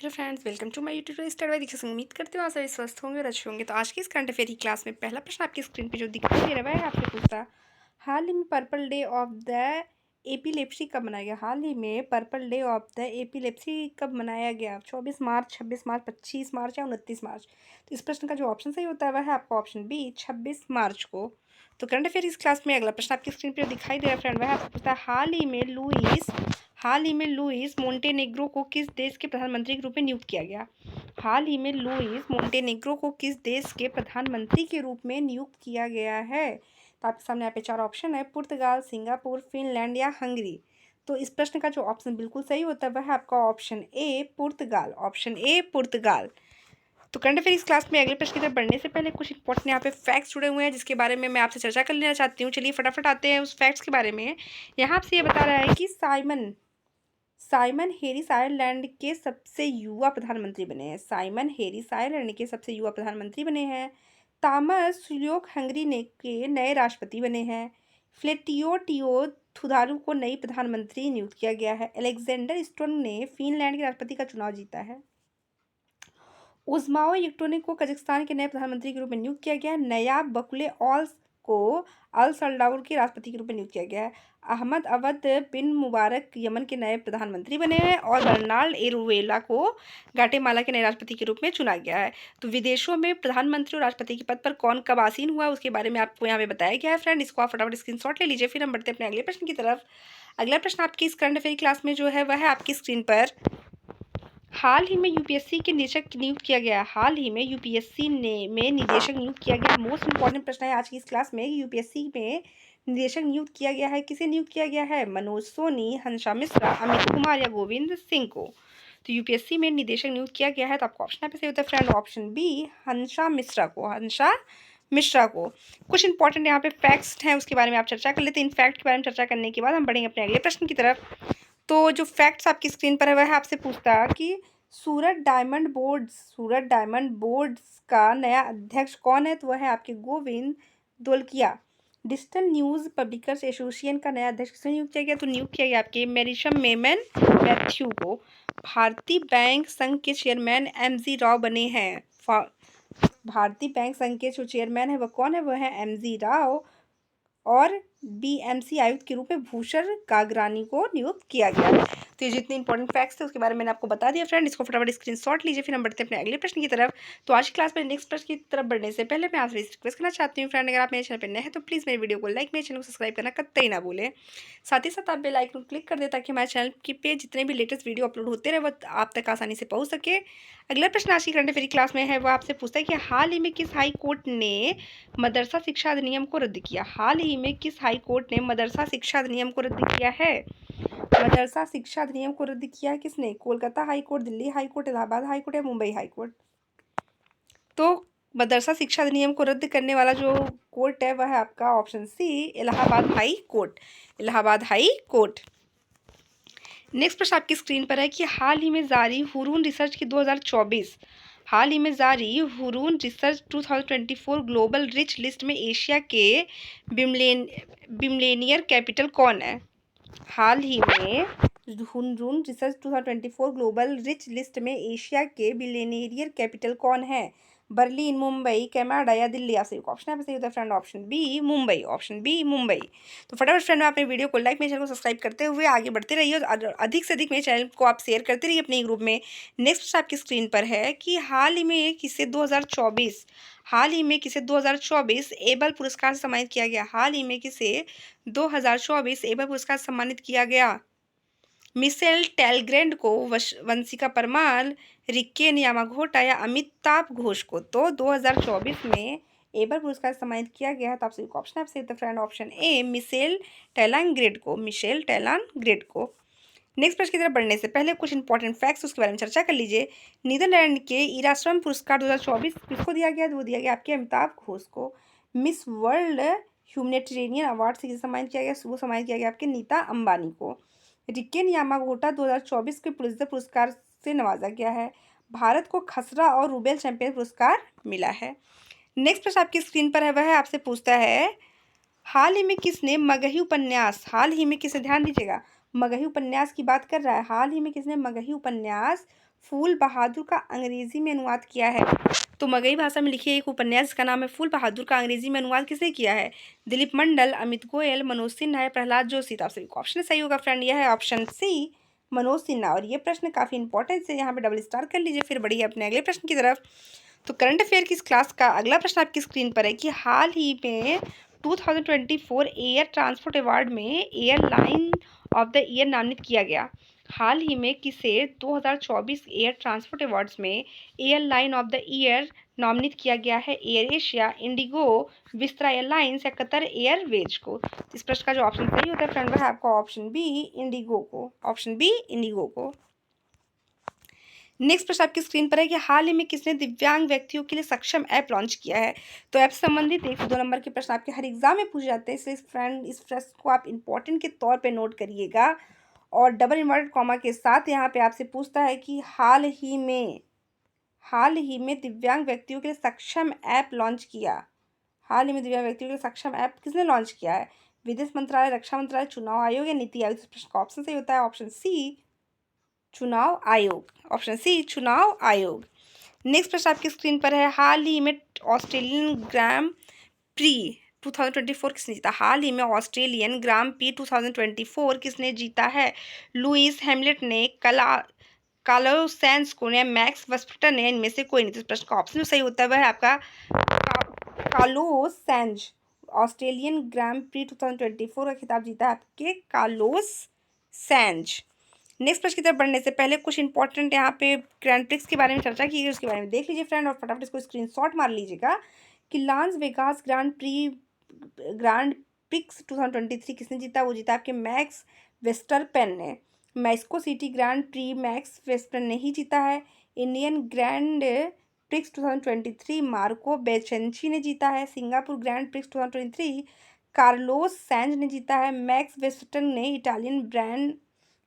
Hello friends, welcome to my YouTube start by Diksha Singh. उम्मीद करते हो आप सभी स्वस्थ होंगे और अच्छे होंगे। तो आज की इस करंट अफेयर की क्लास में पहला प्रश्न आपकी स्क्रीन पे जो दिखाई दे रहा है आपसे पूछता, हाल ही में purple day of the epilepsy कब मनाया गया। हाल ही में purple day of the epilepsy कब मनाया गया। 24 मार्च, 26 मार्च, 25 मार्च या 29 मार्च। तो इस प्रश्न का जो ऑप्शन सही होता है वह है आपका ऑप्शन बी, 26 मार्च को। तो करंट अफेयर इस क्लास में अगला प्रश्न आपकी स्क्रीन पर दिखाई दे रहा है फ्रेंड, वह आपसे पूछता है, हाल ही में लुइस मोंटेनेग्रो को किस देश के प्रधानमंत्री के रूप में नियुक्त किया गया। हाल ही में लुइस मोंटेनेग्रो को किस देश के प्रधानमंत्री के रूप में नियुक्त किया गया है। तो आपके सामने यहाँ पे चार ऑप्शन है, पुर्तगाल, सिंगापुर, फिनलैंड या हंगरी। तो इस प्रश्न का जो ऑप्शन बिल्कुल सही होता है वह है आपका option A, Portugal. Option A, पुर्तगाल। तो करंट अफेयर इस क्लास में अगले प्रश्न की तरफ बढ़ने से पहले कुछ इंपॉर्टेंट यहाँ पे फैक्ट्स जुड़े हुए हैं जिसके बारे में मैं आपसे चर्चा कर लेना चाहती हूँ। चलिए फटाफट आते हैं उस फैक्ट्स के बारे में। यहाँ आपसे ये बता रहा है कि साइमन हेरिस आयरलैंड के सबसे युवा प्रधानमंत्री बने हैं। साइमन हेरिस आयरलैंड के सबसे युवा प्रधानमंत्री बने हैं। तामस सुल्योक हंगरी ने के नए राष्ट्रपति बने हैं। फ्लेटियो थुधारू को नई प्रधानमंत्री नियुक्त किया गया है। अलेक्जेंडर स्टोन ने फिनलैंड के राष्ट्रपति का चुनाव जीता है। उज़माओ युक्टोनिक को कजाकिस्तान के नए प्रधानमंत्री के रूप में नियुक्त किया गया है। नयाब बकुले ऑल्स को अल सल्वाडोर के राष्ट्रपति के रूप में नियुक्त किया गया है। अहमद अवद बिन मुबारक यमन के नए प्रधानमंत्री बने हैं और बर्नार्ड एरुवेला को गाटेमाला के नए राष्ट्रपति के रूप में चुना गया है। तो विदेशों में प्रधानमंत्री और राष्ट्रपति के पद पर कौन कब आसीन हुआ उसके बारे में आपको यहाँ पे बताया गया है फ्रेंड। इसको आप फटाफट स्क्रीनशॉट ले लीजिए। फिर हम बढ़ते हैं अपने अगले प्रश्न की तरफ। अगला प्रश्न आपकी इस करंट अफेयर क्लास में जो है वह है आपकी स्क्रीन पर, हाल ही में यूपीएससी के निदेशक नियुक्त किया गया। हाल ही में यूपीएससी में निदेशक नियुक्त किया गया। मोस्ट इंपॉर्टेंट प्रश्न है आज की इस क्लास में, यूपीएससी में निदेशक नियुक्त किया गया है। किसे नियुक्त किया गया है? मनोज सोनी, हंसा मिश्रा, अमित कुमार या गोविंद सिंह को। तो यूपीएससी में निदेशक नियुक्त किया गया है। तो आपका ऑप्शन यहाँ पे सही होता है फ्रेंड, ऑप्शन बी, हंसा मिश्रा को। कुछ इंपॉर्टेंट यहाँ पे फैक्ट्स हैं उसके बारे में आप चर्चा कर लेते हैं। इन फैक्ट के बारे में चर्चा करने के बाद हम बढ़ेंगे अपने अगले प्रश्न की तरफ। तो जो फैक्ट्स आपकी स्क्रीन पर है वह आपसे पूछता कि सूरत डायमंड बोर्ड्स का नया अध्यक्ष कौन है। तो वह है आपके गोविंद दोलकिया। डिजिटल न्यूज़ पब्लिकर्स एसोसिएशन का नया अध्यक्ष किसे नियुक्त किया गया। तो नियुक्त किया गया आपके मेरिशम मेमन मैथ्यू को। भारतीय बैंक संघ के चेयरमैन एम.जी. राव बने हैं। भारतीय बैंक संघ के जो चेयरमैन है वह कौन है? वह है एम.जी. राव। और बीएमसी आयुक्त के रूप में भूषण कागरानी को नियुक्त किया गया है। तो ये जितने इंपॉर्टेंट फैक्ट्स थे उसके बारे में मैंने आपको बता दिया फ्रेंड। इसको फटाफट स्क्रीनशॉट लीजिए। फिर हम बढ़ते हैं अपने अगले प्रश्न की तरफ। तो आज की क्लास में नेक्स्ट प्रश्न की तरफ बढ़ने से पहले मैं आपसे रिक्वेस्ट करना चाहती हूँ फ्रेंड, अगर आप मेरे चैनल पर नए हैं तो प्लीज़ मेरे वीडियो को लाइक, मेरे चैनल को सब्सक्राइब करना कतई ना भूलें। साथ ही साथ आप बेल आइकन क्लिक कर दें ताकि हमारे चैनल की पे जितने भी लेटेस्ट वीडियो अपलोड होते रहे वो आप तक आसानी से पहुँच सके। अगला प्रश्न आज की करंट अफेयर क्लास में है वो आपसे पूछता है कि हाल ही में किस हाई कोर्ट ने मदरसा शिक्षा अधिनियम को रद्द किया। हाल ही में किस हाई कोर्ट ने मदरसा शिक्षा अधिनियम को रद्द किया है। मदरसा शिक्षा अधिनियम को रद्द किया है किसने? Kolkata high court, Delhi high court, Allahabad high court या मुंबई हाई कोर्ट। तो मदरसा शिक्षा अधिनियम को रद्द करने वाला जो कोर्ट है वह है आपका option C, Allahabad high court. Allahabad high court. Next प्रश्न आपकी स्क्रीन पर है कि हाल ही में जारी हुरून रिसर्च की 2024 ग्लोबल रिच लिस्ट में एशिया के बिमलेनियर कैपिटल कौन है। हाल ही में Hurun research 2024 global rich list में एशिया के बिलियनियर कैपिटल कौन है? बर्लिन, मुंबई, कनाडा या दिल्ली। आपसे एक ऑप्शन है सही होता है friend, option B, Mumbai. Option B, Mumbai. तो फटाफट फ्रेंड आप अपने वीडियो को लाइक, मेरे चैनल को सब्सक्राइब करते हुए आगे बढ़ते रहिए और अधिक से अधिक मेरे चैनल को आप शेयर करते रहिए अपने ग्रुप में। नेक्स्ट आपकी स्क्रीन पर है कि हाल ही में किसे 2024 एबल पुरस्कार से सम्मानित किया गया। हाल ही में किसे 2024 एबल पुरस्कार से सम्मानित किया गया। मिशेल टेलग्रेंड को, वंशिका परमार, रिक्केन यामागोटा या अमिताभ घोष को। तो 2024 में एबल पुरस्कार सम्मानित किया गया है। तो आपसे एक ऑप्शन आपसे फ्रेंड, ऑप्शन ए, मिशेल टेलग्रेंड को। नेक्स्ट प्रश्न की तरफ बढ़ने से पहले कुछ इंपॉर्टेंट फैक्ट्स उसके बारे में चर्चा कर लीजिए। नीदरलैंड के इरास्टम पुरस्कार 2024 किसको दिया गया? वो दिया गया आपके अमिताभ घोष को। मिस वर्ल्ड ह्यूमैनिटेरियन अवार्ड से किसे सम्मानित किया गया? वो सम्मानित किया गया आपके नीता अंबानी को। रिकेन यामागोटा 2024 के पुलित्जर पुरस्कार से नवाजा गया है। भारत को खसरा और रूबेल चैंपियन पुरस्कार मिला है। नेक्स्ट प्रश्न आपकी स्क्रीन पर है वह आपसे पूछता है, हाल ही में किसने ध्यान दीजिएगा, मगही उपन्यास की बात कर रहा है। हाल ही में किसने मगही उपन्यास फूल बहादुर का अंग्रेजी में अनुवाद किया है? तो मगही भाषा में लिखी एक उपन्यास जिसका नाम है फूल बहादुर का अंग्रेजी में अनुवाद किसने किया है? दिलीप मंडल, अमित गोयल, मनोज सिन्हा, प्रहलाद जोशी। तो आप सभी को ऑप्शन सही होगा फ्रेंड, यह है ऑप्शन सी मनोज सिन्हा। और ये प्रश्न काफी इंपॉर्टेंट है, यहाँ पे डबल स्टार कर लीजिए। फिर बढ़िए अपने अगले प्रश्न की तरफ। तो करंट अफेयर की इस क्लास का अगला प्रश्न आपकी स्क्रीन पर है कि हाल ही में 2024 एयर ट्रांसपोर्ट अवार्ड में एयरलाइन ऑफ द ईयर नामित किया गया। हाल ही में किसे 2024 एयर ट्रांसपोर्ट अवार्ड्स में airline of the year nominate किया गया है? Air Asia, Indigo, Vistara airlines या कतर एयरवेज को? इस प्रश्न का जो ऑप्शन सही होता है फ्रेंड वह है आपका ऑप्शन बी इंडिगो को। ऑप्शन बी इंडिगो को। नेक्स्ट प्रश्न आपकी स्क्रीन पर है कि हाल ही में किसने दिव्यांग व्यक्तियों के लिए सक्षम ऐप लॉन्च किया है? तो ऐप से संबंधित 1 से 2 नंबर के प्रश्न आपके हर एग्जाम में पूछे जाते हैं, इसलिए फ्रेंड इस प्रश्न को आप इंपॉर्टेंट के तौर पे नोट करिएगा। और डबल इन्वर्टेड कॉमा के साथ यहाँ पे आपसे पूछता है कि हाल ही में दिव्यांग व्यक्तियों के लिए सक्षम ऐप लॉन्च किया। हाल ही में दिव्यांग व्यक्तियों के लिए सक्षम ऐप किसने लॉन्च किया है? विदेश मंत्रालय, रक्षा मंत्रालय, चुनाव आयोग या नीति आयोग? इस प्रश्न का ऑप्शन सही होता है ऑप्शन सी चुनाव आयोग। ऑप्शन सी चुनाव आयोग। नेक्स्ट प्रश्न आपकी स्क्रीन पर है, हाल ही में ऑस्ट्रेलियन ग्राम प्री 2024 किसने जीता? हाल ही में ऑस्ट्रेलियन ग्राम प्री 2024 किसने जीता है? लुइस हैमिल्टन ने, कार्लोस सैंज को ने, मैक्स वर्स्टेपन ने, इनमें से कोई नहीं। तो इस प्रश्न का ऑप्शन जो सही होता है वह है आपका कार्लोस सैंज। ऑस्ट्रेलियन ग्राम प्री 2024 का खिताब जीता है आपके कार्लोस सैंज। नेक्स्ट प्रश्न की तरफ बढ़ने से पहले कुछ इंपॉर्टेंट यहाँ पे ग्रैंड प्रिक्स के बारे में चर्चा की गई, उसके बारे में देख लीजिए फ्रेंड और फटाफट इसको स्क्रीनशॉट मार लीजिएगा कि लास वेगास ग्रांड प्रिक्स 2023 किसने जीता? वो जीता आपके मैक्स वेस्टरपेन ने। Mexico city grand pre max Verstappen ने ही जीता है। इंडियन ग्रैंड प्रिक्स 2023 मार्को बेचेंची ने जीता है। Singapore grand prix 2023 Carlos Sainj ने जीता है। मैक्स वेस्टरपेन ने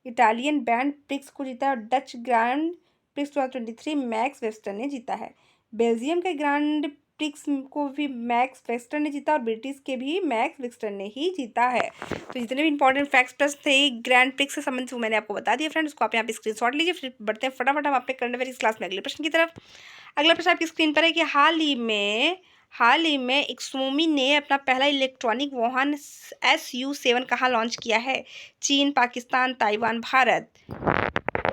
इटालियन बैंड प्रिक्स को जीता है। और Dutch grand prix 2023 max Wester ने जीता है। बेल्जियम के ग्रैंड प्रिक्स को भी मैक्स वेस्टर ने जीता और ब्रिटिश के भी मैक्स वेस्टर ने ही जीता है। तो जितने भी इंपॉर्टेंट फैक्ट्स प्लस थे ग्रैंड प्रिक्स से संबंधित वो मैंने आपको बता दिया फ्रेंड्स, उसको आप यहाँ पे स्क्रीनशॉट लीजिए। फिर बढ़ते हैं फटाफट हम अपने करंट अफेयर इस क्लास में अगले प्रश्न की तरफ। अगला प्रश्न आपकी स्क्रीन पर है कि हाल ही में एक्सोमी ने अपना पहला इलेक्ट्रॉनिक वाहन SU7 कहाँ लॉन्च किया है? चीन, पाकिस्तान, ताइवान, भारत?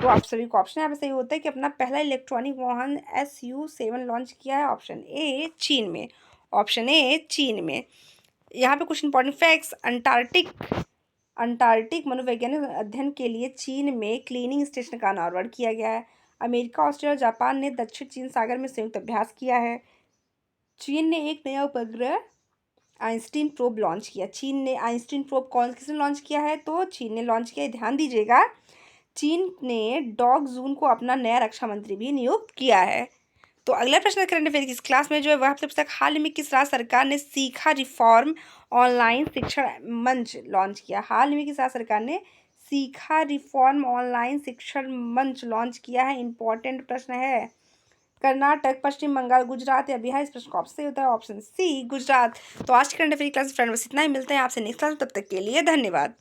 तो आप सभी को ऑप्शन यहाँ पे सही होता है कि अपना पहला इलेक्ट्रॉनिक वाहन SU7 लॉन्च किया है ऑप्शन ए चीन में। ऑप्शन ए चीन में। यहाँ पे कुछ इंपॉर्टेंट फैक्ट्स। अंटार्कटिक मनोवैज्ञानिक अध्ययन के लिए चीन में क्लीनिंग स्टेशन का अनावरण किया गया है। अमेरिका, ऑस्ट्रेलिया और जापान ने दक्षिण चीन सागर में संयुक्त अभ्यास किया है। चीन ने एक नया उपग्रह आइंस्टीन प्रोब लॉन्च किया। चीन ने आइंस्टीन प्रोब किसने लॉन्च किया है? तो चीन ने लॉन्च किया है, ध्यान दीजिएगा। चीन ने डॉग जून को अपना नया रक्षा मंत्री भी नियुक्त किया है। तो अगला प्रश्न करंट अफेयर की इस क्लास में जो है वह आपसे पुस्तक हाल ही में किस राज्य सरकार ने सीखा रिफॉर्म ऑनलाइन शिक्षण मंच लॉन्च किया? हाल ही में किस राज्य सरकार ने सीखा रिफॉर्म ऑनलाइन शिक्षण मंच लॉन्च किया है? इंपॉर्टेंट प्रश्न है। कर्नाटक, पश्चिम बंगाल, गुजरात या बिहार? इस प्रश्न का ऑप्शन सही होता है ऑप्शन सी गुजरात। तो आज की करंट अफेयर क्लास फ्रेंड बस इतना ही, मिलते हैं आपसे नेक्स्ट क्लास, तब तक के लिए धन्यवाद।